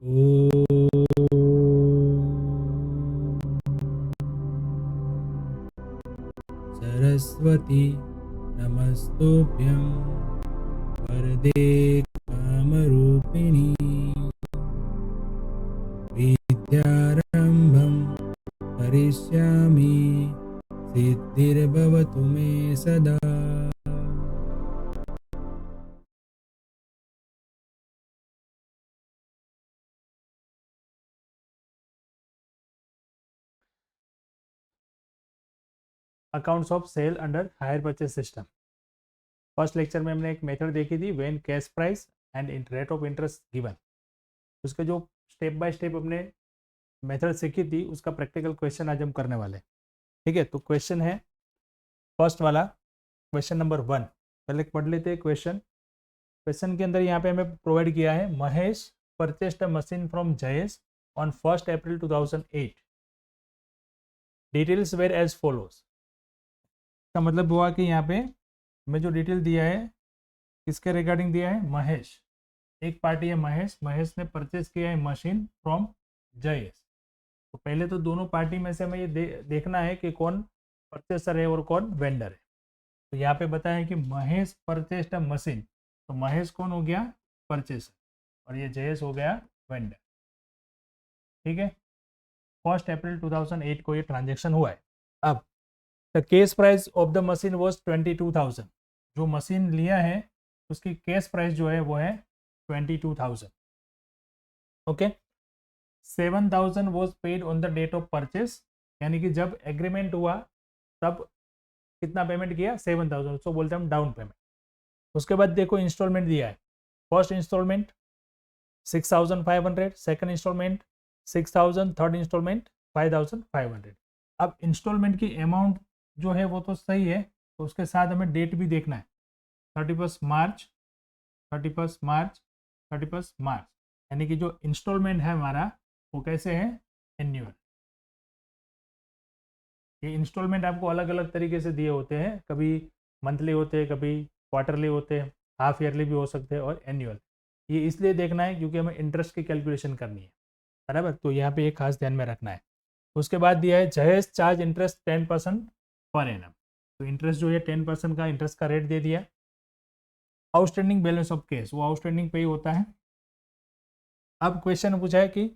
ॐ सरस्वती नमस्तुभ्यं वरदे कामरूपिणी विद्यारम्भं करिष्यामि सिद्धिर्भवतु मे सदा। Accounts of sale under hire purchase system. First lecture में हमने एक मेथड देखी थी, when cash price and rate of interest given. उसके जो स्टेप बाय स्टेप हमने मेथड सीखी थी, उसका प्रैक्टिकल क्वेश्चन आज हम करने वाले हैं। ठीक है, तो क्वेश्चन है फर्स्ट वाला, क्वेश्चन नंबर 1। पहले पढ़ लेते हैं क्वेश्चन। क्वेश्चन के अंदर यहाँ पे हमें प्रोवाइड किया है, Mahesh purchased a machine from Jayesh on 1 April 2008। Details were as follows. का मतलब हुआ कि यहाँ पे हमें जो डिटेल दिया है, किसके रिगार्डिंग दिया है? महेश। एक पार्टी है महेश, महेश ने परचेज किया है मशीन फ्रॉम जयेश। तो पहले तो दोनों पार्टी में से हमें ये देखना है कि कौन परचेसर है और कौन वेंडर है। तो यहाँ पे बताया है कि महेश परचेस्ड अ मशीन, तो महेश कौन हो गया? परचेसर, और ये जयेश हो गया वेंडर। ठीक है, 1 अप्रैल 2008 को ये ट्रांजेक्शन हुआ है। अब the case price of the machine was 22,000। जो मशीन लिया है उसकी केस प्राइस जो है वो है 22,000। Okay, 7,000 was paid on the date of purchase, यानी कि जब एग्रीमेंट हुआ तब कितना पेमेंट किया? 7,000, उसको बोलते हैं हम डाउन पेमेंट। उसके बाद देखो इंस्टॉलमेंट दिया है। First instalment 6,500, second instalment 6,000, third instalment 5,500। अब इंस्टॉलमेंट की अमाउंट जो है वो तो सही है, तो उसके साथ हमें डेट भी देखना है, 31 मार्च, 31 मार्च, 31 मार्च। यानी कि जो इंस्टॉलमेंट है हमारा वो कैसे है? एन्यूअल। ये इंस्टॉलमेंट आपको अलग अलग तरीके से दिए होते हैं, कभी मंथली होते हैं, कभी क्वार्टरली होते हैं, हाफ ईयरली भी हो सकते हैं, और एनुअल। ये इसलिए देखना है क्योंकि हमें इंटरेस्ट की कैलकुलेशन करनी है, बराबर। तो यहाँ पे एक खास ध्यान में रखना है। उसके बाद दिया है जहेज चार्ज इंटरेस्ट 10% पर एनम। तो इंटरेस्ट जो है 10% का इंटरेस्ट का रेट दे दिया। आउटस्टैंडिंग बैलेंस ऑफ कैश, वो आउटस्टैंडिंग पे ही होता है। अब क्वेश्चन पूछा है कि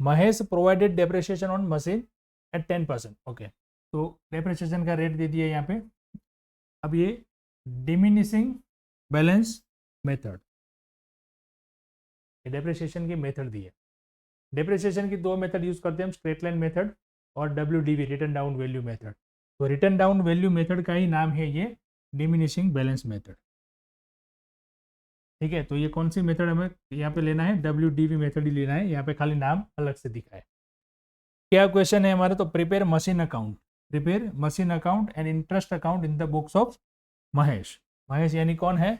Mahesh provided depreciation on machine eight 10%। Okay, तो डेप्रिसिएशन का रेट दे दिया यहाँ पे। अब ये डिमिनिशिंग बैलेंस मेथड, डेप्रिसिएशन की मेथड दी है। डेप्रिसिएशन की दो मेथड यूज करते हैं हम, स्ट्रेट लाइन मेथड और WDV, return down value method. तो रिटर्न डाउन वैल्यू मेथड का ही नाम है ये डिमिनिशिंग बैलेंस मेथड। ठीक है, तो ये कौन सी मेथड हमें यहाँ पे लेना है? WDV मेथड ही लेना है, यहाँ पे खाली नाम अलग से दिखा है। क्या क्वेश्चन है हमारा? तो prepare machine account, prepare machine account and interest account in the books of Mahesh. Mahesh यानी कौन है?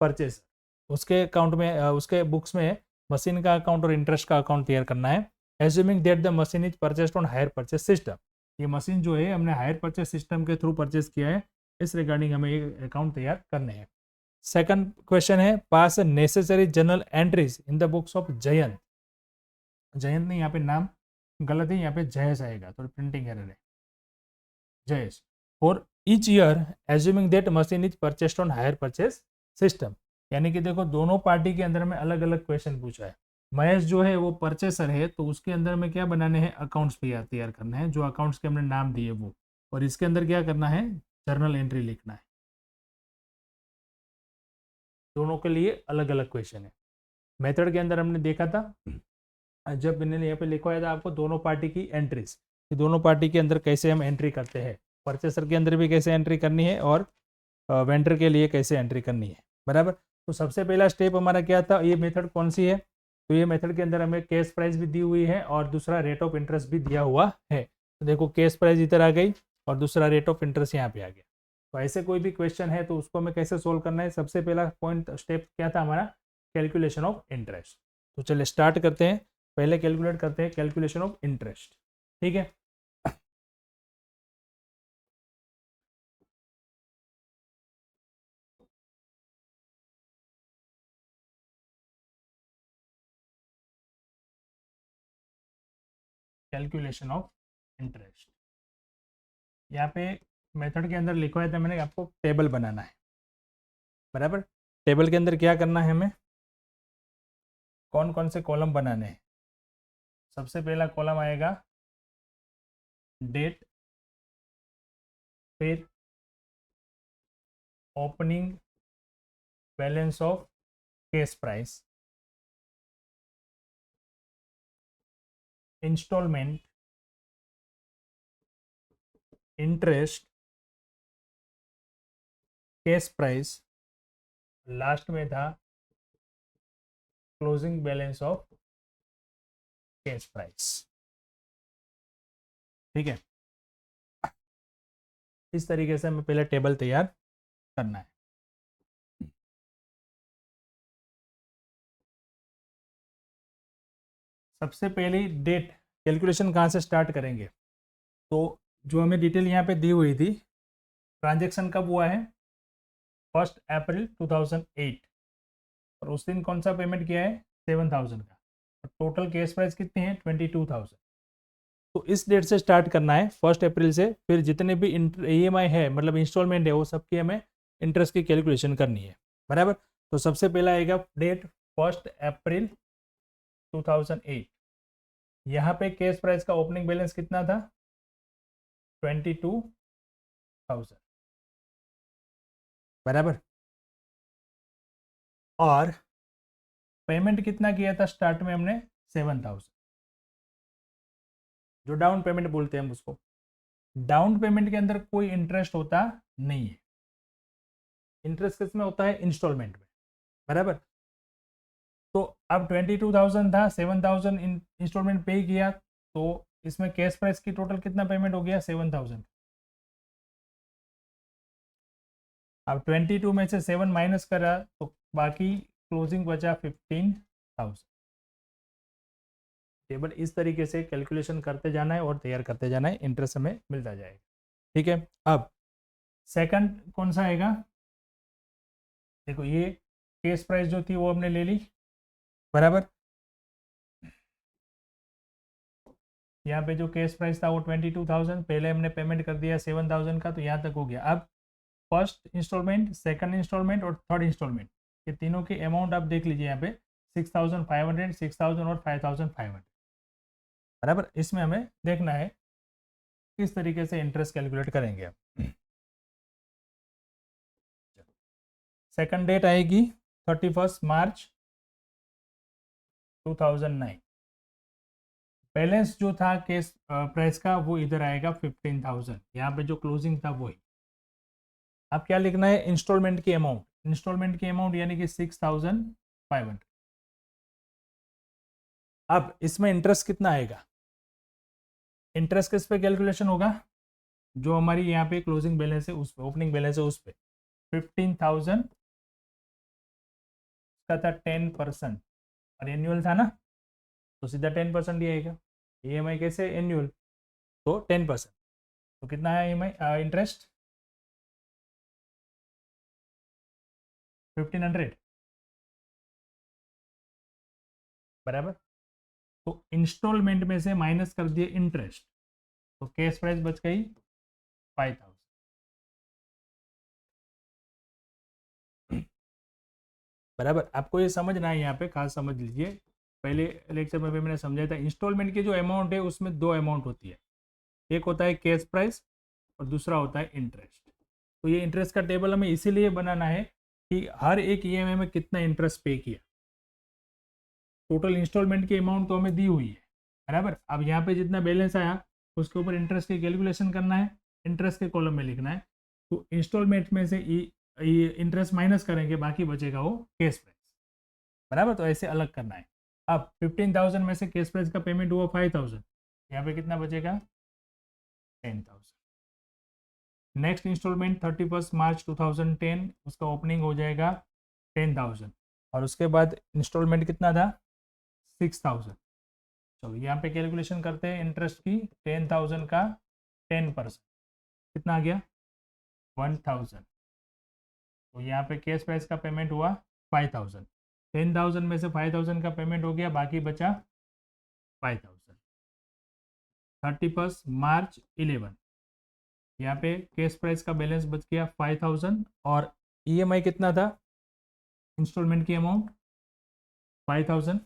परचेस। उसके अकाउंट में उसके बुक्स में मशीन का अकाउंट और इंटरेस्ट का अकाउंट तैयार करना है। Assuming that the machine is purchased on hire purchase system. ये मशीन जो है हमने हायर परचेस सिस्टम के थ्रू परचेस किया है, इस रिगार्डिंग हमें ये अकाउंट तैयार करने हैं। सेकंड क्वेश्चन है, पास necessary general entries in the books of Jayant. Jayant नहीं, यहाँ पे नाम गलत है, यहाँ पे जयेश आएगा, थोड़ी प्रिंटिंग एरर है, Jayesh. For each year assuming that machine is purchased on hire purchase system. यानी कि देखो दोनों पार्टी के अंदर में अलग अलग क्वेश्चन पूछा है। महेश जो है वो परचेसर है, तो उसके अंदर में क्या बनाने हैं? अकाउंट्स तैयार करना है, जो अकाउंट्स के हमने नाम दिए वो। और इसके अंदर क्या करना है? जर्नल एंट्री लिखना है। दोनों के लिए अलग अलग क्वेश्चन है। मेथड के अंदर हमने देखा था, जब मैंने यहाँ पे लिखवाया था आपको दोनों पार्टी की एंट्रीज, कि दोनों पार्टी के अंदर कैसे हम एंट्री करते हैं, परचेसर के अंदर भी कैसे एंट्री करनी है और वेंडर के लिए कैसे एंट्री करनी है, बराबर। तो सबसे पहला स्टेप हमारा क्या था? ये मेथड कौन सी है? तो ये मेथड के अंदर हमें कैश प्राइस भी दी हुई है और दूसरा रेट ऑफ इंटरेस्ट भी दिया हुआ है। तो देखो कैश प्राइस इधर आ गई और दूसरा रेट ऑफ इंटरेस्ट यहाँ पे आ गया। तो ऐसे कोई भी क्वेश्चन है तो उसको हमें कैसे सोल्व करना है? सबसे पहला पॉइंट स्टेप क्या था हमारा? Calculation of interest. तो चलिए स्टार्ट करते हैं। पहले कैलकुलेट करते हैं कैलकुलेशन ऑफ इंटरेस्ट। ठीक है, कैलकुलेशन ऑफ इंटरेस्ट। यहाँ पे मेथड के अंदर लिखवाया था मैंने, आपको टेबल बनाना है, बराबर। टेबल के अंदर क्या करना है हमें, कौन कौन से कॉलम बनाने हैं। सबसे पहला कॉलम आएगा डेट, फिर opening balance of cash price, instalment, interest, cash price, last में था closing balance of cash price. ठीक है, इस तरीके से हमें पहले टेबल तैयार करना है। सबसे पहले डेट कैलकुलेशन कहाँ से स्टार्ट करेंगे, तो जो हमें डिटेल यहाँ पे दी हुई थी, ट्रांजैक्शन कब हुआ है, 1 अप्रैल 2008, और उस दिन कौन सा पेमेंट किया है, 7000 का, और टोटल केस प्राइस कितनी है, 22,000। तो इस डेट से स्टार्ट करना है 1 अप्रैल से, फिर जितने भी EMI है, मतलब इंस्टॉलमेंट है, वो सबकी हमें इंटरेस्ट की कैलकुलेशन करनी है, बराबर। तो सबसे पहला आएगा डेट 1 अप्रैल 2008। यहाँ पे केस प्राइस का ओपनिंग बैलेंस कितना था, 22,000, बराबर। और पेमेंट कितना किया था स्टार्ट में हमने, 7000, जो डाउन पेमेंट बोलते हैं हम उसको। डाउन पेमेंट के अंदर कोई इंटरेस्ट होता नहीं है, इंटरेस्ट किसमें होता है, इंस्टॉलमेंट में, बराबर। तो अब 22,000 था, 7,000 इंस्टॉलमेंट पे किया, तो इसमें कैश प्राइस की टोटल कितना पेमेंट हो गया, 7,000। अब 22 में से 7 माइनस करा तो बाकी क्लोजिंग बचा 15,000। टेबल इस तरीके से कैलकुलेशन करते जाना है और तैयार करते जाना है, इंटरेस्ट हमें मिलता जाएगा। ठीक है, अब सेकंड कौन सा आएगा, देखो ये केस प्राइस जो थी वो हमने ले ली, बराबर। यहाँ पे जो केस प्राइस था वो 22,000, पहले हमने पेमेंट कर दिया 7,000 का, तो यहाँ तक हो गया। अब फर्स्ट इंस्टॉलमेंट, सेकंड इंस्टॉलमेंट और थर्ड इंस्टॉलमेंट, ये तीनों के अमाउंट आप देख लीजिए यहाँ पे 6,500, 6,000 और 5,500, बराबर। इसमें हमें देखना है किस तरीके से इंटरेस्ट कैलकुलेट करेंगे। सेकंड डेट आएगी 31 मार्च 2009। बैलेंस जो था केस प्राइस का वो इधर आएगा 15,000, यहाँ पे जो क्लोजिंग था वही। अब क्या लिखना है, इंस्टॉलमेंट की अमाउंट, इंस्टॉलमेंट की अमाउंट यानी कि 6,500। अब इसमें इंटरेस्ट कितना आएगा, इंटरेस्ट किस पे कैलकुलेशन होगा, जो हमारी यहाँ पे क्लोजिंग बैलेंस है उस पे, ओपनिंग बैलेंस है उस पे। 15,000 का था 10%, और एनुअल था ना, तो सीधा 10% ही आएगा। EMI कैसे, एनुअल, तो 10%, तो कितना है EMI इंटरेस्ट, 1,500, बराबर। तो इंस्टॉलमेंट में से माइनस कर दिए इंटरेस्ट, तो कैश प्राइस बच गई 5,000, बराबर। आपको ये समझना है, यहाँ पे खास समझ लीजिए, पहले लेक्चर में भी मैंने समझाया था, इंस्टॉलमेंट की जो अमाउंट है उसमें दो अमाउंट होती है, एक होता है कैश प्राइस और दूसरा होता है इंटरेस्ट। तो ये इंटरेस्ट का टेबल हमें इसीलिए बनाना है कि हर एक EMI में कितना इंटरेस्ट पे किया, टोटल इंस्टॉलमेंट की अमाउंट तो हमें दी हुई है, बराबर। अब यहाँ पे जितना बैलेंस आया उसके ऊपर इंटरेस्ट की कैलकुलेशन करना है, इंटरेस्ट के कॉलम में लिखना है। तो इंस्टॉलमेंट में से इंटरेस्ट माइनस करेंगे, बाकी बचेगा वो कैश प्राइस, बराबर। तो ऐसे अलग करना है। अब 15,000 में से कैश प्राइस का पेमेंट हुआ 5,000, यहाँ पे कितना बचेगा, 10,000। नेक्स्ट इंस्टॉलमेंट 31 मार्च 2010, उसका ओपनिंग हो जाएगा 10,000, और उसके बाद इंस्टॉलमेंट कितना था, 6,000। चलो यहाँ पे कैलकुलेशन करते हैं इंटरेस्ट की, 10,000 का 10% कितना आ गया, 1,000। तो यहाँ पे कैश प्राइस का पेमेंट हुआ 5,000, 10,000 में से 5,000 का पेमेंट हो गया, बाकी बचा 5,000। 31 मार्च 11। यहाँ पे केस प्राइस का बैलेंस बच गया 5000 और ईएमआई कितना था, इंस्टॉलमेंट की अमाउंट 5000,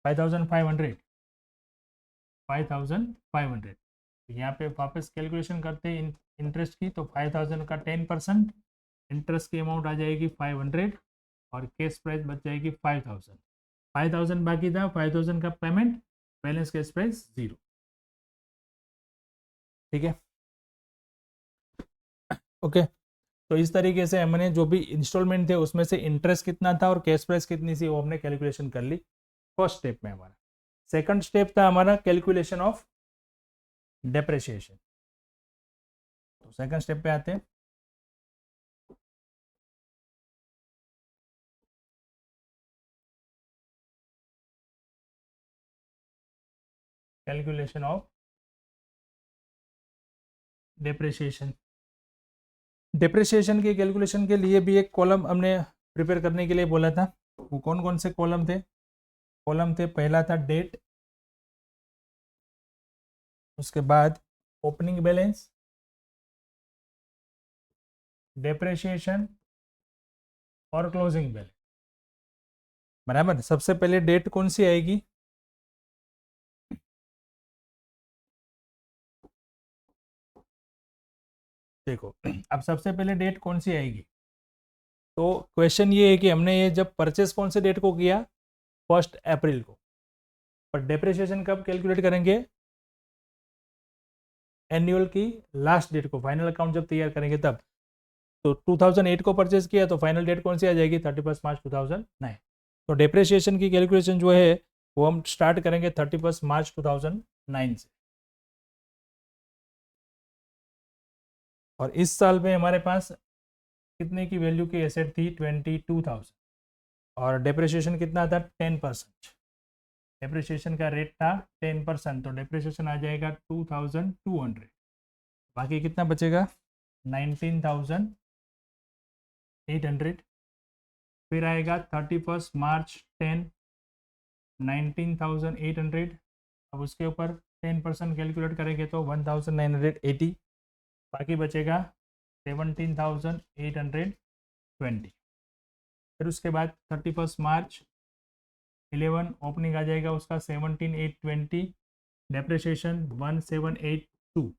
5500, 5500। यहाँ पे वापस कैलकुलेशन करते हैं इंटरेस्ट की, तो 5000 का 10%, इंटरेस्ट की अमाउंट आ जाएगी 500 और केस प्राइस बच जाएगी 5000। 5000 बाकी था, 5000 का पेमेंट, बैलेंस केस प्राइस 0। ठीक है, ओके। तो इस तरीके से हमने जो भी इंस्टॉलमेंट थे उसमें से इंटरेस्ट कितना था और कैश प्राइस कितनी थी वो हमने कैलकुलेशन कर ली फर्स्ट स्टेप में। हमारा सेकंड स्टेप था हमारा कैलकुलेशन ऑफ डेप्रिसिएशन। तो सेकंड स्टेप पे आते हैं। Calculation of depreciation. डेप्रिसिएशन की कैलकुलेशन के लिए भी एक कॉलम हमने प्रिपेयर करने के लिए बोला था। वो कौन कौन से कॉलम थे? कॉलम थे, पहला था डेट, उसके बाद ओपनिंग बैलेंस, डेप्रिसिएशन और क्लोजिंग बैलेंस। बराबर। सबसे पहले डेट कौन सी आएगी? देखो, अब सबसे पहले डेट कौन सी आएगी? तो क्वेश्चन ये है कि हमने ये जब परचेस कौन से डेट को किया, 1 अप्रैल को, पर डेप्रिसिएशन कब कैलकुलेट करेंगे? एनुअल की लास्ट डेट को, फाइनल अकाउंट जब तैयार करेंगे तब। तो 2008 को परचेस किया तो फाइनल डेट कौन सी आ जाएगी? 31 मार्च 2009। तो डेप्रिसिएशन की कैलकुलेशन जो है वो हम स्टार्ट करेंगे 31 मार्च 2009 से। और इस साल में हमारे पास कितने की वैल्यू की एसेट थी? 22,000 और डेप्रिसिएशन कितना था? 10%। डेप्रिसिएशन का रेट था 10%, तो डेप्रिसिएशन आ जाएगा 2200। बाकी कितना बचेगा? 19,800। फिर आएगा 31 मार्च 10, 19,800। अब उसके ऊपर 10% कैलकुलेट करेंगे तो 1980। बाकी बचेगा 17,820। फिर उसके बाद 31 मार्च 11 ओपनिंग आ जाएगा उसका 17,820, डेप्रिसिएशन 1782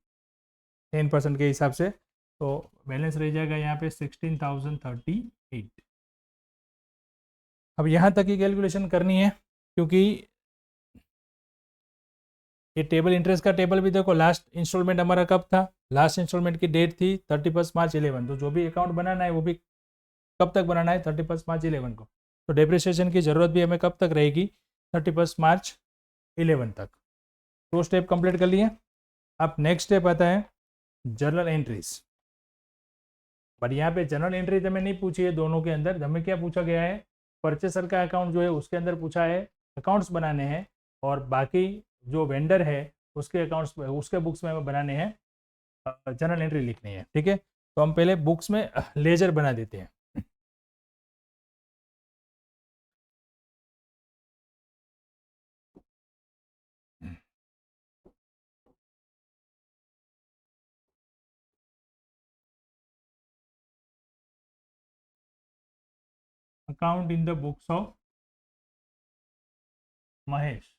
10% के हिसाब से। तो बैलेंस रह जाएगा यहाँ पे 16,038। अब यहाँ तक ही कैलकुलेशन करनी है, क्योंकि ये टेबल इंटरेस्ट का टेबल भी देखो, लास्ट इंस्टॉलमेंट हमारा कब था? लास्ट इंस्टॉलमेंट की डेट थी 31 मार्च 11। तो जो भी अकाउंट बनाना है वो भी कब तक बनाना है? 31 मार्च 11 को। तो डेप्रिसिएशन की जरूरत भी हमें कब तक रहेगी? 31 मार्च 11 तक। दो स्टेप कंप्लीट कर लिए। अब नेक्स्ट स्टेप आता है जर्नल एंट्रीज। पर यहाँ पे जनरल एंट्री हमें नहीं पूछी है, दोनों के अंदर हमें क्या पूछा गया है? परचेसर का अकाउंट जो है उसके अंदर पूछा है अकाउंट्स बनाने हैं, और बाकी जो वेंडर है उसके अकाउंट्स, उसके बुक्स में हमें बनाने हैं, जनरल एंट्री लिखनी है। ठीक है, तो हम पहले बुक्स में लेजर बना देते हैं। Account in the books of Mahesh.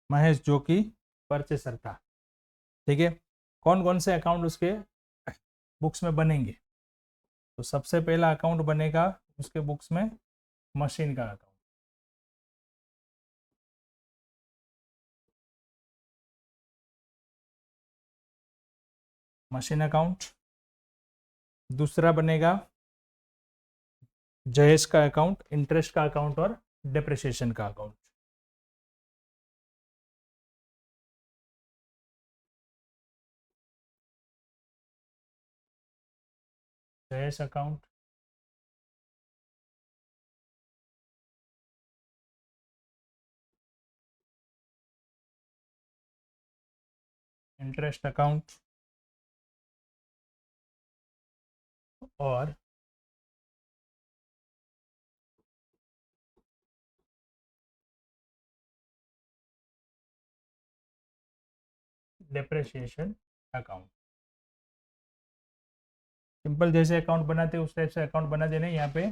Mahesh जो कि परचेसर था। ठीक है, कौन कौन से अकाउंट उसके बुक्स में बनेंगे? तो सबसे पहला अकाउंट बनेगा उसके बुक्स में मशीन का अकाउंट। Machine account. दूसरा बनेगा जयेश का अकाउंट, इंटरेस्ट का अकाउंट और डेप्रिसिएशन का account. Jayesh account, interest account और डेप्रिसिएशन अकाउंट। सिंपल जैसे अकाउंट बनाते हैं उस टाइप से अकाउंट बना देने। यहाँ पे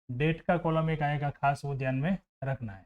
डेट का कॉलम एक आएगा खास, वो ध्यान में रखना है।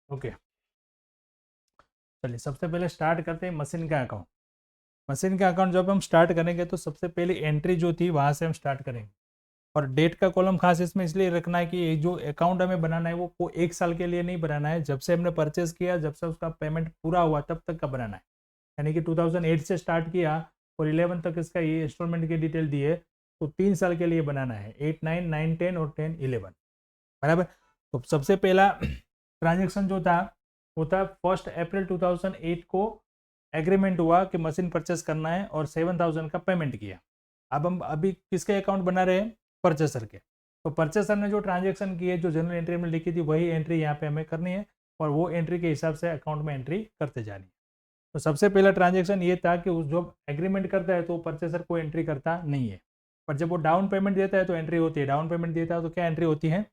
ओके, चलिए सबसे पहले स्टार्ट करते हैं मशीन का अकाउंट। मशीन का अकाउंट जब हम स्टार्ट करेंगे तो सबसे पहली एंट्री जो थी वहाँ से हम स्टार्ट करेंगे। और डेट का कॉलम खास इसमें इसलिए रखना है कि ये जो अकाउंट हमें बनाना है वो 1 साल के लिए नहीं बनाना है, जब से हमने परचेज किया जब से उसका पेमेंट पूरा हुआ तब तक का बनाना है। यानी कि 2008 से स्टार्ट किया और 11 तक इसका ये इंस्टॉलमेंट की डिटेल दी है, तो 3 साल के लिए बनाना है, 8, 9, 9, 10 और 10, 11, बराबर। तो सबसे पहला ट्रांजेक्शन जो था वो था 1 अप्रैल 2008 को एग्रीमेंट हुआ कि मशीन परचेस करना है और 7,000 का पेमेंट किया। अब हम अभी किसके अकाउंट बना रहे हैं? परचेसर के। तो परचेसर ने जो ट्रांजेक्शन की है, जो जनरल एंट्री में लिखी थी, वही एंट्री यहाँ पे हमें करनी है और वो एंट्री के हिसाब से अकाउंट में एंट्री करते जानी है। तो सबसे पहला ट्रांजेक्शन ये था कि उस जो एग्रीमेंट करता है तो परचेसर को एंट्री करता नहीं है, पर जब वो डाउन पेमेंट देता है तो एंट्री होती है। डाउन पेमेंट देता है तो क्या एंट्री होती है?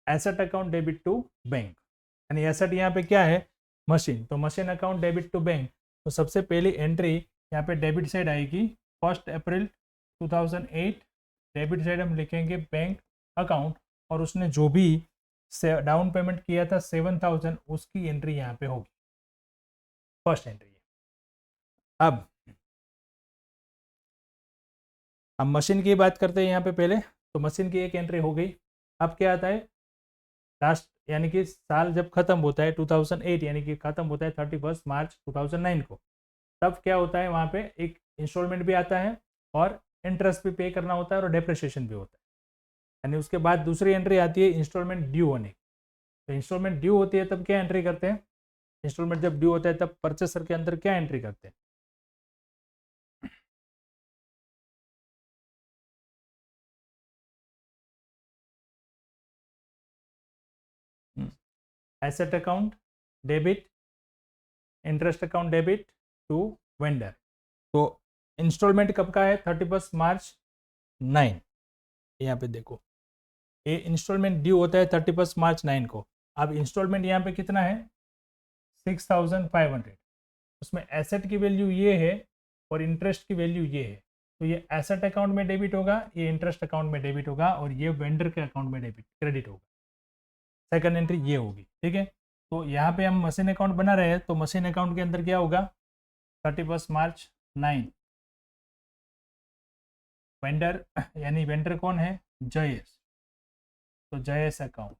Asset account debit to bank. यानी एसेट यहाँ पे क्या है? मशीन। तो machine account debit to bank. तो सबसे पहली एंट्री यहाँ पे डेबिट साइड आएगी 1 अप्रैल 2008। डेबिट साइड हम लिखेंगे बैंक अकाउंट और उसने जो भी डाउन पेमेंट किया था 7,000, उसकी एंट्री यहाँ पे होगी, फर्स्ट एंट्री। अब हम मशीन की बात करते हैं यहाँ पे पहले। तो मशीन की एक एंट्री हो गई। अब क्या आता है? लास्ट यानी कि साल जब खत्म होता है 2008, यानी कि खत्म होता है 31 मार्च 2009 को, तब क्या होता है? वहाँ पे एक इंस्टॉलमेंट भी आता है और इंटरेस्ट भी पे करना होता है और डेप्रिसिएशन भी होता है। यानी उसके बाद दूसरी एंट्री आती है इंस्टॉलमेंट ड्यू होने। तो इंस्टॉलमेंट ड्यू होती है तब क्या एंट्री करते हैं? इंस्टॉलमेंट जब ड्यू होता है तब परचेसर के अंदर क्या एंट्री करते हैं? Asset account debit, interest account debit to vendor. तो इंस्टॉलमेंट कब का है? 31 मार्च 9। यहाँ पे देखो, ये इंस्टॉलमेंट ड्यू होता है 31 मार्च 9 को। अब इंस्टॉलमेंट यहाँ पे कितना है? 6,500। उसमें एसेट की वैल्यू ये है और इंटरेस्ट की वैल्यू ये है। तो ये एसेट अकाउंट में डेबिट होगा, ये इंटरेस्ट अकाउंट में डेबिट होगा और ये वेंडर के अकाउंट में डेबिट क्रेडिट होगा। सेकंड एंट्री ये होगी, ठीक है। तो यहाँ पे हम मशीन अकाउंट बना रहे हैं, तो मशीन अकाउंट के अंदर क्या होगा? 31 मार्च 9, वेंडर यानी वेंडर कौन है? जयेश। तो जयेश अकाउंट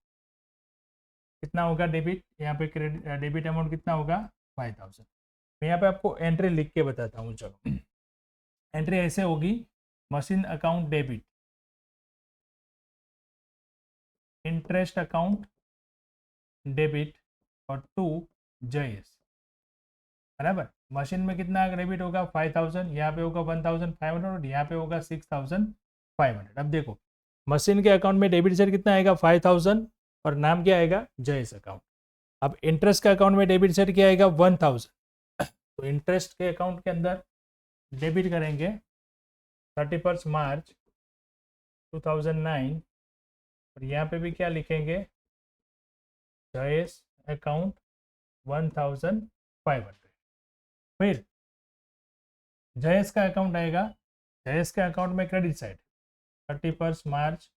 कितना होगा डेबिट? यहाँ पे क्रेडिट डेबिट अमाउंट कितना होगा? 5,000। मैं यहाँ पे आपको एंट्री लिख के बताता हूँ। चलो, एंट्री ऐसे होगी, machine account debit, interest account debit और टू जयेश। बराबर। मशीन में कितना डेबिट होगा 5000, यहाँ पे होगा 1500 और यहाँ पे होगा 6500। अब देखो मशीन के अकाउंट में डेबिट साइड कितना आएगा 5000 और नाम क्या आएगा जयेश अकाउंट। अब इंटरेस्ट के अकाउंट में डेबिट साइड क्या आएगा 1000, तो इंटरेस्ट के अकाउंट के अंदर डेबिट करेंगे 31 मार्च 2009 और यहाँ पे भी क्या लिखेंगे जयेश अकाउंट 1500। फिर जयेश का अकाउंट आएगा, जयेश के अकाउंट में क्रेडिट साइड 31 मार्च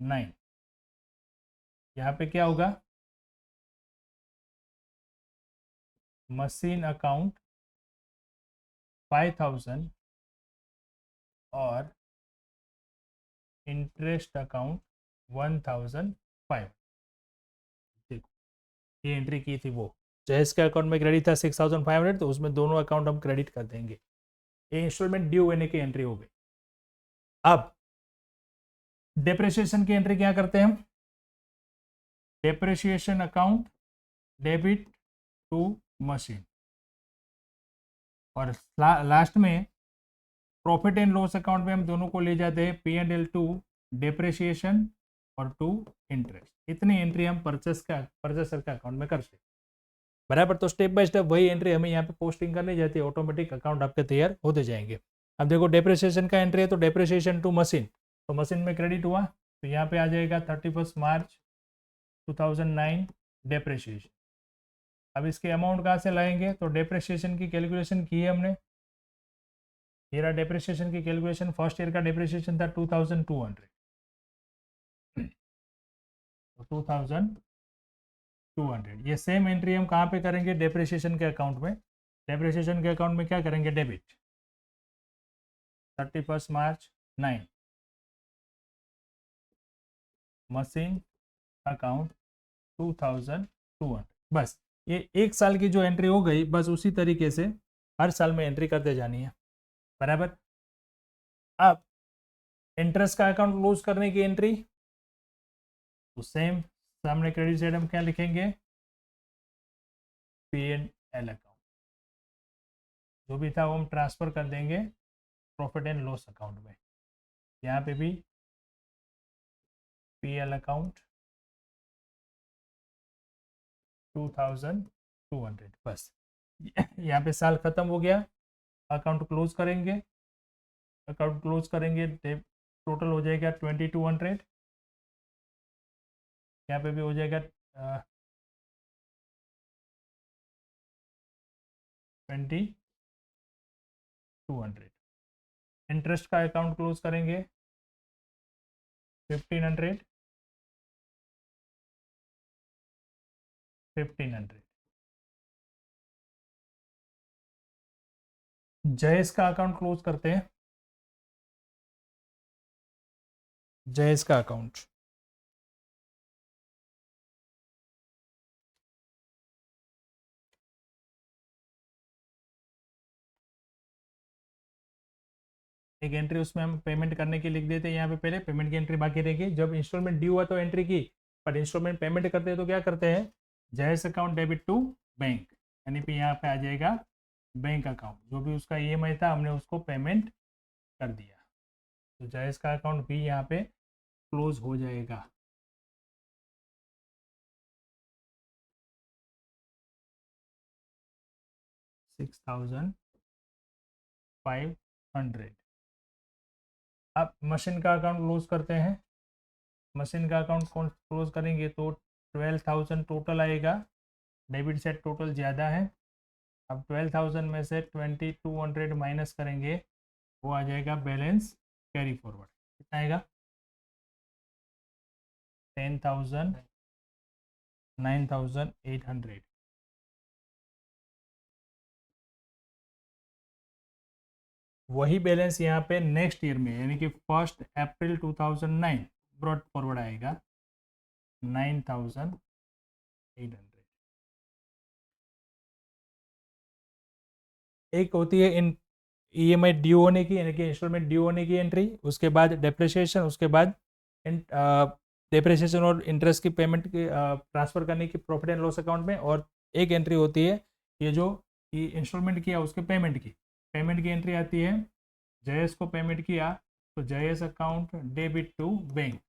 9, यहाँ पे क्या होगा मशीन अकाउंट 5000 और इंटरेस्ट अकाउंट 1500। देखो ये एंट्री की थी वो, जयेश के अकाउंट में क्रेडिट था 6500, तो उसमें दोनों अकाउंट हम क्रेडिट कर देंगे। ये इंस्टॉलमेंट ड्यू होने की एंट्री हो गई। अब डेप्रिसिएशन की एंट्री क्या करते हैं हम, depreciation account debit to machine और लास्ट में प्रॉफिट एंड लॉस अकाउंट में हम दोनों को ले जाते हैं P&L टू डेप्रिसिएशन और टू इंटरेस्ट। इतनी एंट्री हम परचेसर के अकाउंट में करते हैं, बराबर। तो स्टेप बाय स्टेप वही एंट्री हमें यहाँ पे पोस्टिंग करनी जाती है, ऑटोमेटिक अकाउंट आपके तैयार होते जाएंगे। अब देखो डेप्रिसिएशन का एंट्री है तो डेप्रिसिएशन टू मशीन, तो मशीन में क्रेडिट हुआ तो यहाँ पे आ जाएगा 31 मार्च 2009 डेप्रिसिएशन। अब इसके अमाउंट कहाँ से लाएंगे, तो डेप्रिसिएशन की कैलकुलेशन की है हमने। मेरा डेप्रिसिएशन की कैलकुलेशन फर्स्ट ईयर का डेप्रिसिएशन था 2200, तो 2200। ये सेम एंट्री हम कहाँ पे करेंगे डेप्रिसिएशन के अकाउंट में। डेप्रिसिएशन के अकाउंट में क्या करेंगे डेबिट 31 मार्च 9 मशीन अकाउंट 2200। बस ये एक साल की जो एंट्री हो गई, बस उसी तरीके से हर साल में एंट्री करते जानी है, बराबर। अब इंटरेस्ट का अकाउंट क्लोज करने की एंट्री, तो सेम सामने क्रेडिट साइड हम क्या लिखेंगे P&L अकाउंट, जो भी था वो हम ट्रांसफर कर देंगे प्रॉफिट एंड लॉस अकाउंट में। यहाँ पे भी P&L अकाउंट 2200। बस यहाँ पे साल खत्म हो गया, अकाउंट क्लोज करेंगे। अकाउंट क्लोज करेंगे टोटल हो जाएगा 2200। यहाँ पे भी हो जाएगा 2200। इंटरेस्ट का अकाउंट क्लोज करेंगे 1500। जयेश का अकाउंट क्लोज करते हैं, जयेश का अकाउंट एक एंट्री उसमें हम पेमेंट करने की लिख देते हैं। यहाँ पे पहले पेमेंट की एंट्री बाकी रहेगी। जब इंस्टॉलमेंट ड्यू हुआ तो एंट्री की, पर इंस्टॉलमेंट पेमेंट करते हैं तो क्या करते हैं Jayesh account debit to bank, यानी कि यहाँ पे आ जाएगा बैंक अकाउंट। जो भी उसका EMI था हमने उसको पेमेंट कर दिया, तो जयेश का अकाउंट भी यहाँ पे क्लोज हो जाएगा। $6,500। अब मशीन का अकाउंट क्लोज करते हैं। मशीन का अकाउंट क्लोज करेंगे तो 12,000 टोटल आएगा, डेबिट साइड टोटल ज़्यादा है। अब 12,000 में से 2200 माइनस करेंगे, वो आ जाएगा बैलेंस कैरी फॉरवर्ड। कितना आएगा 10,000 9,800। वही बैलेंस यहाँ पे नेक्स्ट ईयर में यानी कि 1 अप्रैल 2009 ब्रॉड फॉरवर्ड आएगा 9,800। एक होती है इन EMI ड्यू होने की यानी कि इंस्टॉलमेंट ड्यू होने की एंट्री, उसके बाद डेप्रिसिएशन, उसके बाद डेप्रिसिएशन और इंटरेस्ट की पेमेंट की ट्रांसफ़र करने की प्रॉफिट एंड लॉस अकाउंट में, और एक एंट्री होती है ये जो कि इंस्टॉलमेंट किया उसके पेमेंट की एंट्री आती है, जयेश को पेमेंट किया तो Jayesh account debit to bank.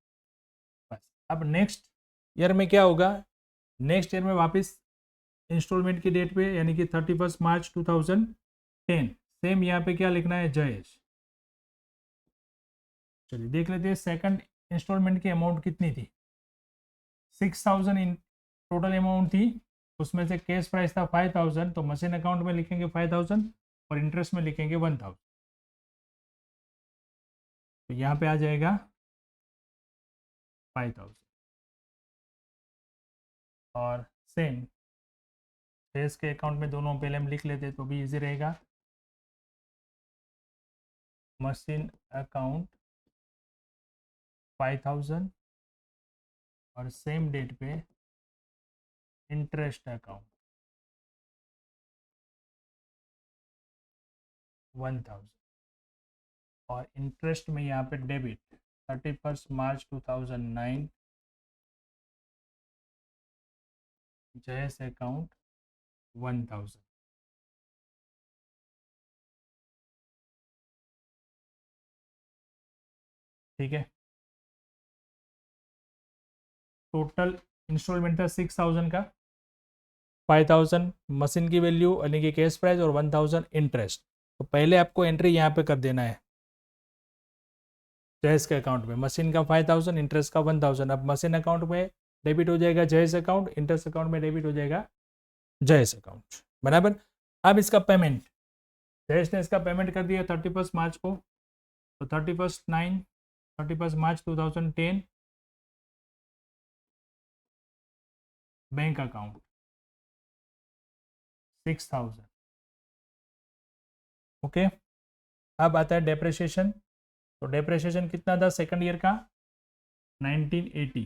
बस अब नेक्स्ट ईयर में क्या होगा, नेक्स्ट ईयर में वापस इंस्टॉलमेंट की डेट पे यानी कि 31 मार्च 2010 सेम यहाँ पे क्या लिखना है, जयेश। चलिए देख लेते हैं सेकंड इंस्टॉलमेंट की अमाउंट कितनी थी। 6000 इन टोटल अमाउंट थी, उसमें से कैश प्राइस था 5000, तो मशीन अकाउंट में लिखेंगे 5000 और इंटरेस्ट में लिखेंगे 1000। तो यहाँ पे आ जाएगा 5000 और सेम फेस के अकाउंट में दोनों पहले हम लिख लेते तो भी इजी रहेगा। मशीन अकाउंट 5000 और सेम डेट पे इंटरेस्ट अकाउंट 1000 और इंटरेस्ट में यहाँ पे डेबिट 31 मार्च 2009 जयस अकाउंट 1000। ठीक है, टोटल इंस्टॉलमेंट था 6000 का, 5000 मशीन की वैल्यू यानी कि कैश प्राइस और 1000 इंटरेस्ट। तो पहले आपको एंट्री यहाँ पे कर देना है जयस के अकाउंट में, मशीन का 5000 इंटरेस्ट का 1000। अब मशीन अकाउंट में डेबिट हो जाएगा जयस अकाउंट, इंटरेस्ट अकाउंट में डेबिट हो जाएगा जयस अकाउंट, बराबर। अब इसका पेमेंट, जयस ने इसका पेमेंट कर दिया 31 मार्च को, तो 31 मार्च 2010 बैंक अकाउंट 6000। ओके, अब आता है डेप्रिसिएशन। तो डेप्रिसिएशन कितना था सेकंड ईयर का, 1980।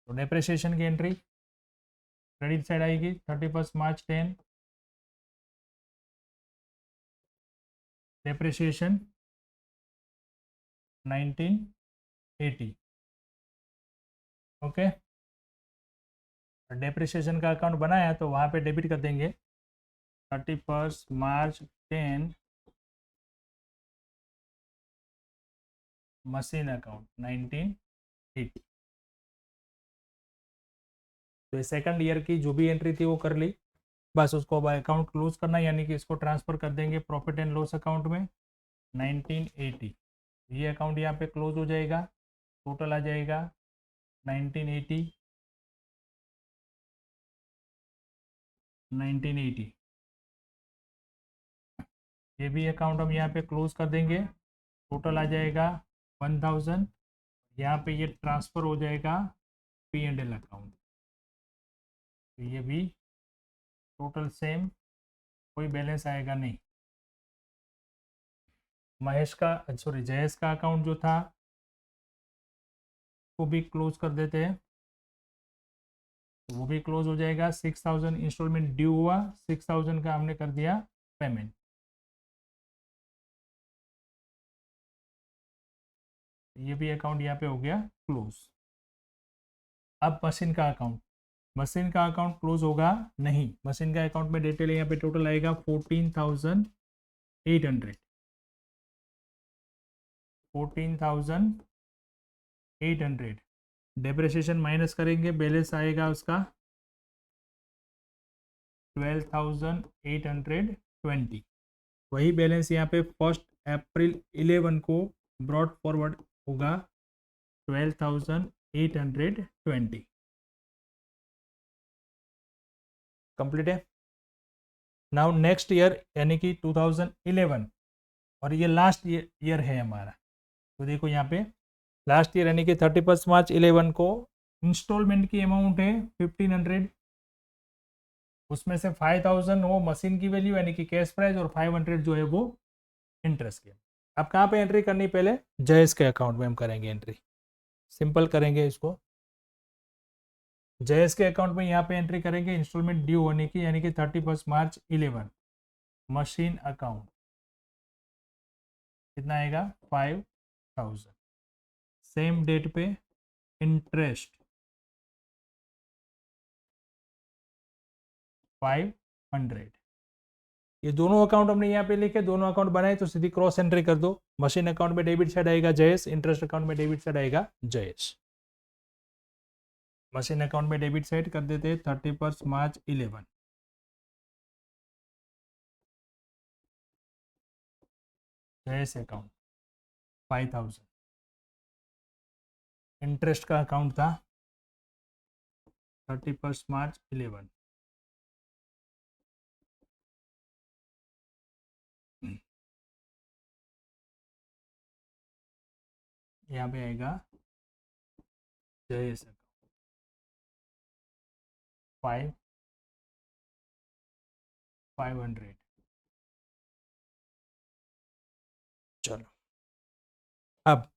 तो डेप्रिसिएशन की एंट्री क्रेडिट साइड आएगी 31 मार्च 10 डेप्रिसिएशन 1980। ओके, डेप्रिसिएशन का अकाउंट बनाया तो वहाँ पे डेबिट कर देंगे 31 मार्च 10 मशीन अकाउंट 1980। तो सेकंड ईयर की जो भी एंट्री थी वो कर ली, बस उसको अब अकाउंट क्लोज करना यानी कि इसको ट्रांसफ़र कर देंगे प्रॉफिट एंड लॉस अकाउंट में 1980। ये अकाउंट यहाँ पे क्लोज हो जाएगा, टोटल आ जाएगा 1980 1980। ये भी अकाउंट हम यहाँ पे क्लोज कर देंगे, टोटल आ जाएगा 1000। यहाँ पे ये ट्रांसफ़र हो जाएगा P&L अकाउंट, तो ये भी टोटल सेम, कोई बैलेंस आएगा नहीं। जयेश का अकाउंट जो था वो भी क्लोज कर देते हैं, तो वो भी क्लोज हो जाएगा। 6000 इंस्टॉलमेंट ड्यू हुआ, 6000 का हमने कर दिया पेमेंट। ये भी अकाउंट यहाँ पे हो गया क्लोज। अब मशीन का अकाउंट, मशीन का अकाउंट क्लोज होगा नहीं, मशीन का अकाउंट में डिटेल यहाँ पे टोटल आएगा 14,800 14,800। डेप्रिसिएशन माइनस करेंगे, बैलेंस आएगा उसका 12,820। वही बैलेंस यहाँ पे 1 अप्रैल 11 को ब्रॉड फॉरवर्ड होगा 12,820। कंप्लीट है। नाउ नेक्स्ट ईयर यानी कि 2011 और ये लास्ट ईयर है हमारा। तो देखो यहाँ पे लास्ट ईयर यानी कि 31 मार्च 11 को इंस्टॉलमेंट की अमाउंट है 1500, उसमें से 5000 वो मशीन की वैल्यू यानी कि कैश प्राइस और 500 जो है वो इंटरेस्ट की। अब कहाँ पे एंट्री करनी, पहले जयेश के अकाउंट में हम करेंगे एंट्री, सिंपल करेंगे इसको। जयेश के अकाउंट में यहाँ पे एंट्री करेंगे इंस्टॉलमेंट ड्यू होने की यानी कि 31 मार्च 11 मशीन अकाउंट कितना आएगा 5000। सेम डेट पे इंटरेस्ट 500। ये दोनों अकाउंट हमने यहाँ पे लिखे, दोनों अकाउंट बनाए तो सीधी क्रॉस एंट्री कर दो। मशीन अकाउंट में डेबिट साइड आएगा जयेश, इंटरेस्ट अकाउंट में डेबिट साइड आएगा जयेश। मशीन अकाउंट में डेबिट साइड कर देते हैं 31 मार्च 11। जयेश अकाउंट 5000। इंटरेस्ट का अकाउंट था 31 मार्च 11। यहाँ पे आएगा जयेश अकाउंट 500। चलो अब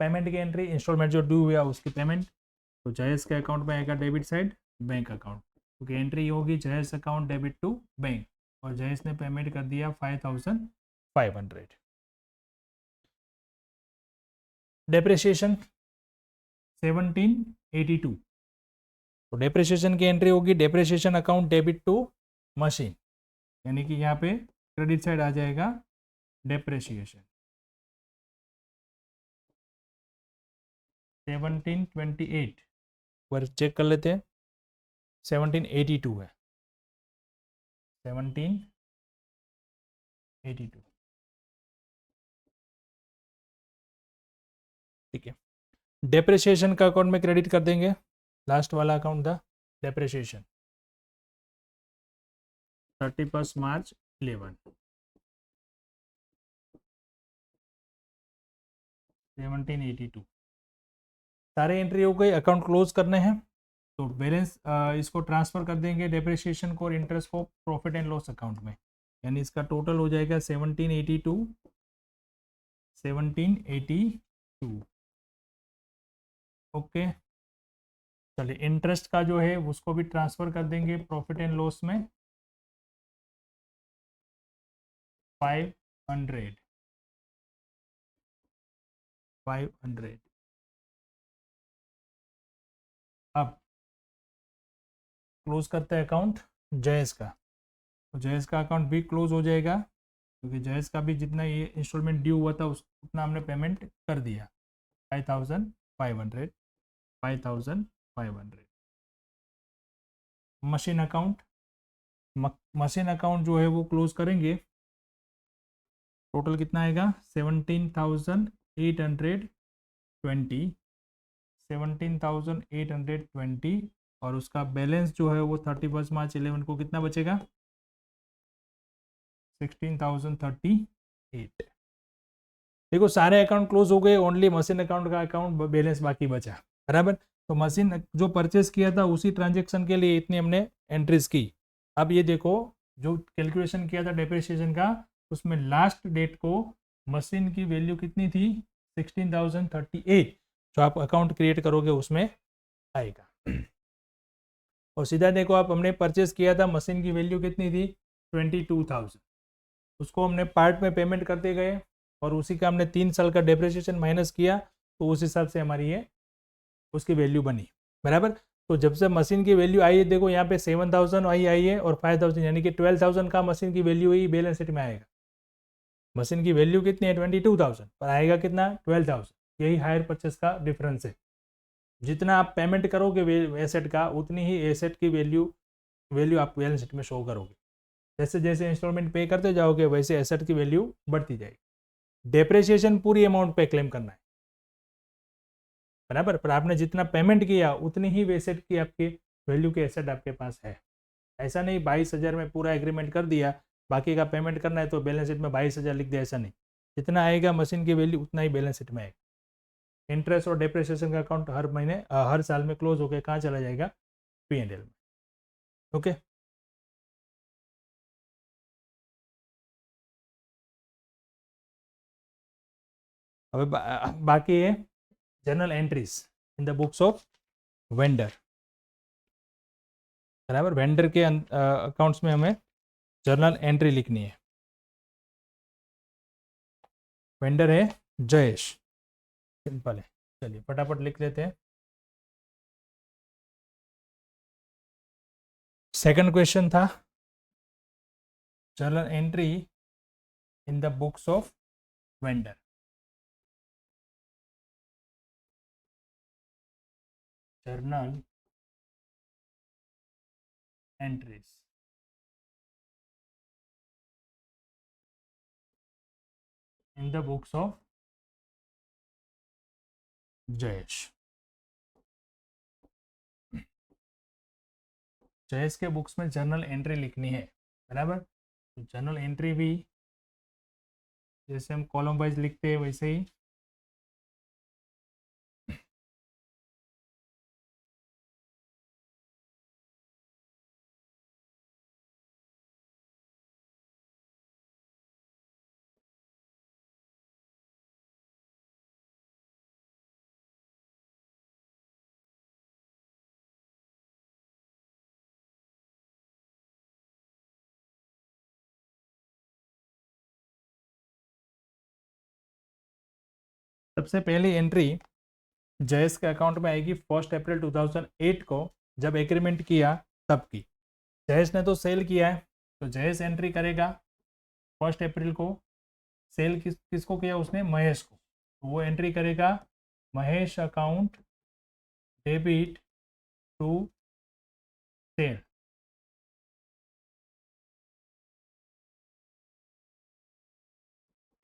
पेमेंट की एंट्री, इंस्टॉलमेंट जो ड्यू हुआ उसकी पेमेंट, तो जयेश के अकाउंट में आएगा डेबिट साइड बैंक अकाउंट, क्योंकि एंट्री होगी Jayesh account debit to bank, और जयेश ने पेमेंट कर दिया 5500। डेप्रिसिएशन 1782, तो डेप्रिसिएशन की एंट्री होगी depreciation account debit to machine, यानी कि यहाँ पे क्रेडिट साइड आ जाएगा डेप्रिसिएशन 1728, पर चेक कर लेते हैं 1782 है, 1782 ठीक है। डेप्रिसिएशन का अकाउंट में क्रेडिट कर देंगे, लास्ट वाला अकाउंट था डेप्रिसिएशन 31 मार्च 11 1782। सारे एंट्री हो गई, अकाउंट क्लोज करने हैं, तो बैलेंस इसको ट्रांसफर कर देंगे डेप्रिसिएशन को और इंटरेस्ट को प्रॉफिट एंड लॉस अकाउंट में, यानी इसका टोटल हो जाएगा 1782। ओके चलिए, इंटरेस्ट का जो है उसको भी ट्रांसफर कर देंगे प्रॉफिट एंड लॉस में 500। अब क्लोज करते हैं अकाउंट जयेश का, तो जयेश का अकाउंट भी क्लोज हो जाएगा, क्योंकि जयेश का भी जितना ये इंस्टॉलमेंट ड्यू हुआ था उतना हमने पेमेंट कर दिया 5500। मशीन अकाउंट, मशीन अकाउंट जो है वो क्लोज करेंगे, टोटल कितना आएगा 17,820 और उसका बैलेंस जो है वो 31 मार्च 11 को कितना बचेगा 16,038। देखो सारे अकाउंट क्लोज हो गए, ओनली मशीन अकाउंट का अकाउंट बैलेंस बाकी बचा, बराबर। तो मशीन जो परचेस किया था उसी ट्रांजेक्शन के लिए इतनी हमने एंट्रीज की। अब ये देखो जो कैलकुलेशन किया था डेप्रिसिएशन का, उसमें लास्ट डेट को मशीन की वैल्यू कितनी थी 16,038, जो आप अकाउंट क्रिएट करोगे उसमें आएगा। और सीधा देखो आप, हमने परचेस किया था, मशीन की वैल्यू कितनी थी 22,000, उसको हमने पार्ट में पेमेंट करते गए और उसी का हमने 3 साल का डेप्रिसिएशन माइनस किया, तो उस हिसाब से हमारी ये उसकी वैल्यू बनी, बराबर। तो जब से मशीन की वैल्यू आई है, देखो यहाँ पे 7,000 आई है और 5,000, यानी कि 12,000 का मशीन की वैल्यू ही बैलेंस शीट में आएगा। मशीन की वैल्यू कितनी है 22,000, पर आएगा कितना 12,000, यही हायर परचेस का डिफरेंस है। जितना आप पेमेंट करोगे एसेट का, उतनी ही एसेट की वैल्यू आप बैलेंस शीट में शो करोगे। जैसे जैसे इंस्टॉलमेंट पे करते जाओगे वैसे एसेट की वैल्यू बढ़ती जाएगी। डेप्रिसिएशन पूरी अमाउंट पे क्लेम करना है, बराबर, पर आपने जितना पेमेंट किया उतनी ही एसेट की आपकी वैल्यू के एसेट आपके पास है। ऐसा नहीं 22,000 में पूरा एग्रीमेंट कर दिया, बाकी का पेमेंट करना है तो बैलेंस शीट में 22,000 लिख दिया, ऐसा नहीं। जितना आएगा मशीन की वैल्यू उतना ही बैलेंस शीट में आएगा। इंटरेस्ट और डेप्रिसिएशन का अकाउंट हर महीने हर साल में क्लोज होकर कहाँ चला जाएगा P&L में। ओके अब बाकी है journal entries in the books of vendor, बराबर। वेंडर के अकाउंट्स में हमें जर्नल एंट्री लिखनी है। वेंडर है जयेश, सिंपल है, चलिए फटाफट लिख लेते हैं। सेकंड क्वेश्चन था journal entry in the books of vendor. Journal entries in the books of Jayesh. Jayesh के बुक्स में जर्नल एंट्री लिखनी है, बराबर। तो जर्नल एंट्री भी जैसे हम कॉलम वाइज लिखते हैं वैसे ही सबसे पहली एंट्री जयेश के अकाउंट में आएगी 1 अप्रैल 2008 को, जब एग्रीमेंट किया तब की। जयेश ने तो सेल किया है, तो जयेश एंट्री करेगा 1 अप्रैल को। सेल किसको किया उसने? महेश को। तो वो एंट्री करेगा Mahesh account debit to sale.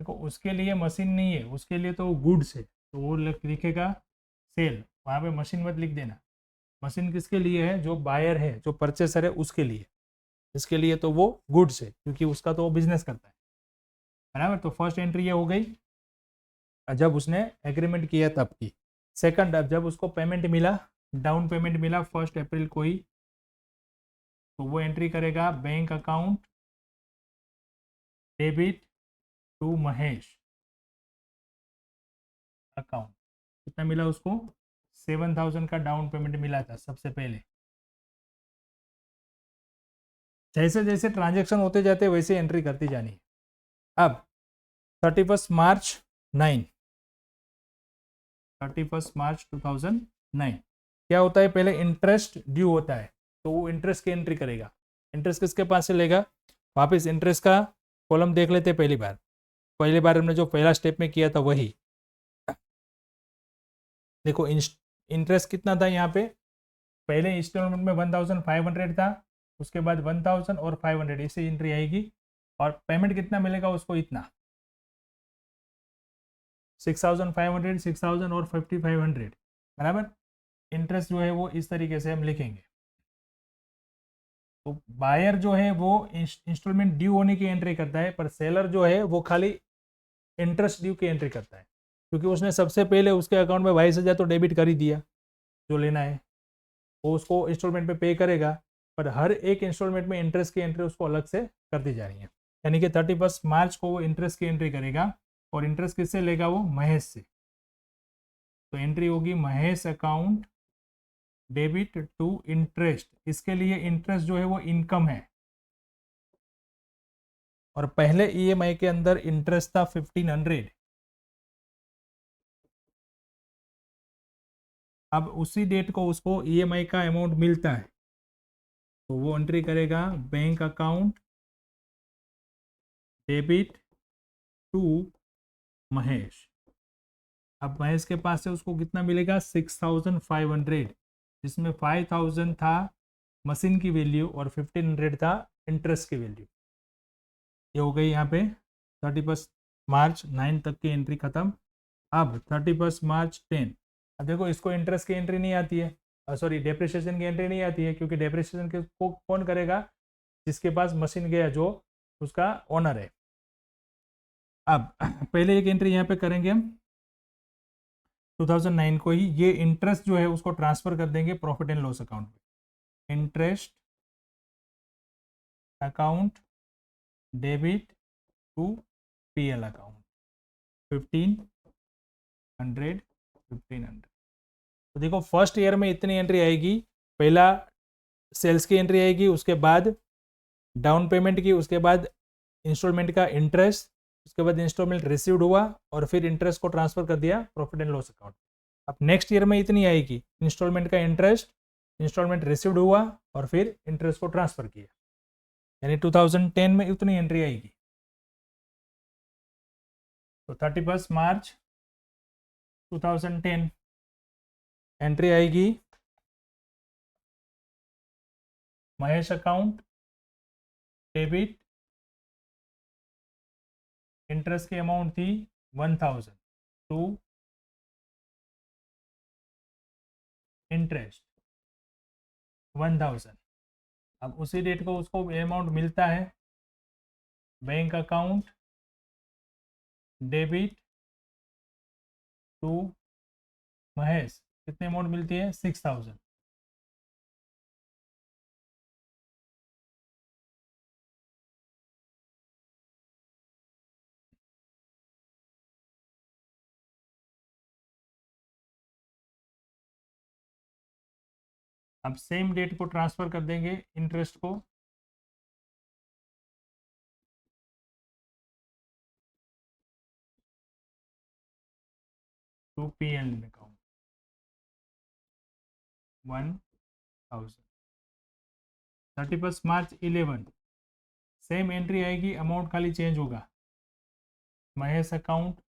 देखो उसके लिए मशीन नहीं है, उसके लिए तो गुड्स है, तो वो लिखेगा सेल, वहाँ पे मशीन मत लिख देना। मशीन किसके लिए है? जो बायर है, जो परचेसर है, उसके लिए। इसके लिए तो वो गुड्स है, क्योंकि उसका तो वो बिजनेस करता है, बराबर। तो फर्स्ट एंट्री ये हो गई जब उसने एग्रीमेंट किया तब की। सेकंड, अब जब उसको पेमेंट मिला, डाउन पेमेंट मिला 1 अप्रैल को ही, तो वो एंट्री करेगा bank account debit to Mahesh account. कितना मिला उसको? 7,000 का डाउन पेमेंट मिला था सबसे पहले। जैसे जैसे ट्रांजेक्शन होते जाते वैसे एंट्री करती जानी है। अब 31 मार्च 2009 क्या होता है? पहले इंटरेस्ट ड्यू होता है, तो वो इंटरेस्ट की एंट्री करेगा। इंटरेस्ट किसके पास से लेगा? वापस इंटरेस्ट का कॉलम देख लेते पहली बार हमने जो पहला स्टेप में किया था वही। देखो इंटरेस्ट कितना था यहाँ पे? पहले इंस्टॉलमेंट में 1,500 था, उसके बाद 1,000 और 500 ऐसी एंट्री आएगी। और पेमेंट कितना मिलेगा उसको? इतना 6,500, 6,000 और 5,500, बराबर। इंटरेस्ट जो है वो इस तरीके से हम लिखेंगे। तो बायर जो है वो इंस्टॉलमेंट ड्यू होने की एंट्री करता है, पर सेलर जो है वो खाली इंटरेस्ट ड्यू की एंट्री करता है, क्योंकि उसने सबसे पहले उसके अकाउंट में 22,000 तो डेबिट कर ही दिया जो लेना है, वो उसको इंस्टॉलमेंट पे पे करेगा। पर हर एक इंस्टॉलमेंट में इंटरेस्ट की एंट्री उसको अलग से कर दी जा रही है। यानी कि 31 मार्च को वो इंटरेस्ट की एंट्री करेगा, और इंटरेस्ट किससे लेगा? वो महेश से। तो एंट्री होगी Mahesh account debit to interest. इसके लिए इंटरेस्ट जो है वो इनकम है, और पहले ईएमआई के अंदर इंटरेस्ट था 1,500। अब उसी डेट को उसको ईएमआई का अमाउंट मिलता है, तो वो एंट्री करेगा bank account debit to Mahesh. अब महेश के पास से उसको कितना मिलेगा? 6,500, जिसमें 5,000 था मशीन की वैल्यू और 1,500 था इंटरेस्ट की वैल्यू। ये हो गई यहाँ पे 31 मार्च 9 तक की एंट्री खत्म। अब 31 मार्च 10, अब देखो इसको इंटरेस्ट की एंट्री नहीं आती है, सॉरी डेप्रिसिएशन की एंट्री नहीं आती है, क्योंकि डेप्रिसिएशन को कौन करेगा? जिसके पास मशीन गया, जो उसका ओनर है। अब पहले एक एंट्री यहाँ पे करेंगे हम 2009 को ही। ये इंटरेस्ट जो है उसको ट्रांसफर कर देंगे प्रॉफिट एंड लॉस अकाउंट में। Interest account debit to PL account 1,500। तो देखो फर्स्ट ईयर में इतनी एंट्री आएगी। पहला सेल्स की एंट्री आएगी, उसके बाद डाउन पेमेंट की, उसके बाद इंस्टॉलमेंट का इंटरेस्ट, उसके बाद इंस्टॉलमेंट रिसीव्ड हुआ, और फिर इंटरेस्ट को ट्रांसफर कर दिया प्रॉफिट एंड लॉस अकाउंट। अब नेक्स्ट ईयर में इतनी आएगी इंस्टॉलमेंट का इंटरेस्ट, इंस्टॉलमेंट रिसीव्ड हुआ और फिर इंटरेस्ट को ट्रांसफ़र किया, यानी 2010 में उतनी एंट्री आएगी। तो 31 मार्च 2010 एंट्री आएगी महेश अकाउंट डेबिट, इंटरेस्ट की अमाउंट थी 1000 टू इंटरेस्ट 1000। अब उसी डेट को उसको अमाउंट मिलता है, bank account debit to Mahesh, कितनी अमाउंट मिलती है 6000। अब सेम डेट को ट्रांसफ़र कर देंगे इंटरेस्ट को to PL account 1000। 31 March 11 same entry आएगी, अमाउंट खाली चेंज होगा, Mahesh account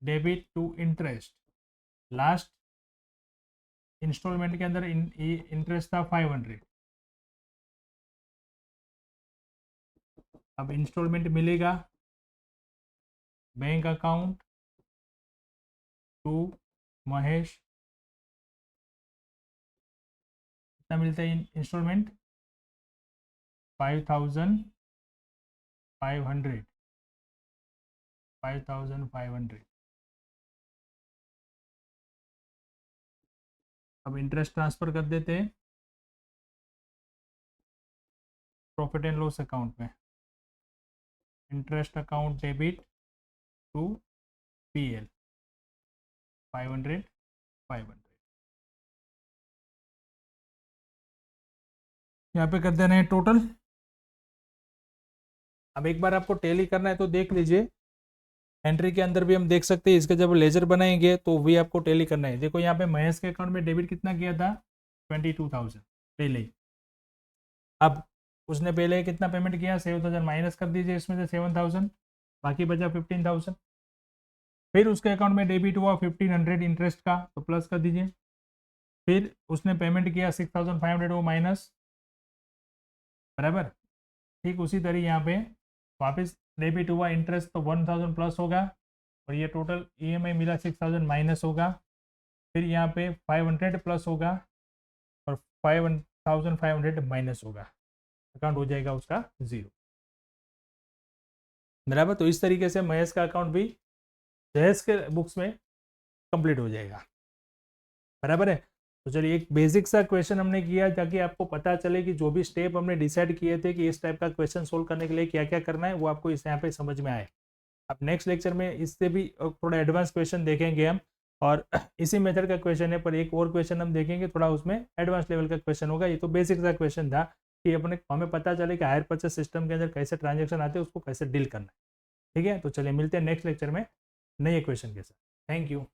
debit to interest, last instalment के अंदर इंटरेस्ट था 500। अब इंस्टॉलमेंट मिलेगा बैंक अकाउंट टू महेश, कितना मिलता है इंस्टॉलमेंट 5500 5500। अब इंटरेस्ट ट्रांसफ़र कर देते हैं प्रॉफिट एंड लॉस अकाउंट में, interest account debit to PL 500 यहाँ पे कर देना है टोटल। अब एक बार आपको टैली करना है तो देख लीजिए, एंट्री के अंदर भी हम देख सकते हैं, इसका जब लेजर बनाएंगे तो भी आपको टैली करना है। देखो यहाँ पे महेश के अकाउंट में डेबिट कितना किया था 22,000 पहले ही। अब उसने पहले कितना पेमेंट किया 7,000 माइनस कर दीजिए इसमें से 7,000, बाकी बचा 15,000। फिर उसके अकाउंट में डेबिट हुआ 1500 इंटरेस्ट का, तो प्लस कर दीजिए। फिर उसने पेमेंट किया 6,500, वो माइनस, बराबर। ठीक उसी तरह यहाँ पे वापस डेबिट हुआ इंटरेस्ट, तो 1000 प्लस होगा और ये टोटल ईएमआई मिला 6000 माइनस होगा। फिर यहाँ पे 500 प्लस होगा और 5500 माइनस होगा, अकाउंट हो जाएगा उसका 0, बराबर। तो इस तरीके से महेश का अकाउंट भी जहेश के बुक्स में कंप्लीट हो जाएगा, बराबर है। तो चलिए एक बेसिक सा क्वेश्चन हमने किया ताकि आपको पता चले कि जो भी स्टेप हमने डिसाइड किए थे कि इस टाइप का क्वेश्चन सोल्व करने के लिए क्या क्या करना है, वो आपको इस यहाँ पे समझ में आए। अब नेक्स्ट लेक्चर में इससे भी थोड़ा एडवांस क्वेश्चन देखेंगे हम, और इसी मेथड का क्वेश्चन है, पर एक और क्वेश्चन हम देखेंगे थोड़ा उसमें एडवांस लेवल का क्वेश्चन होगा। ये तो बेसिक सा क्वेश्चन था कि अपने हमें पता चले कि हायर परचेस सिस्टम के अंदर कैसे ट्रांजेक्शन आते हैं, उसको कैसे डील करना है। ठीक है, तो चलिए मिलते हैं नेक्स्ट लेक्चर में नए क्वेश्चन के साथ। Thank you.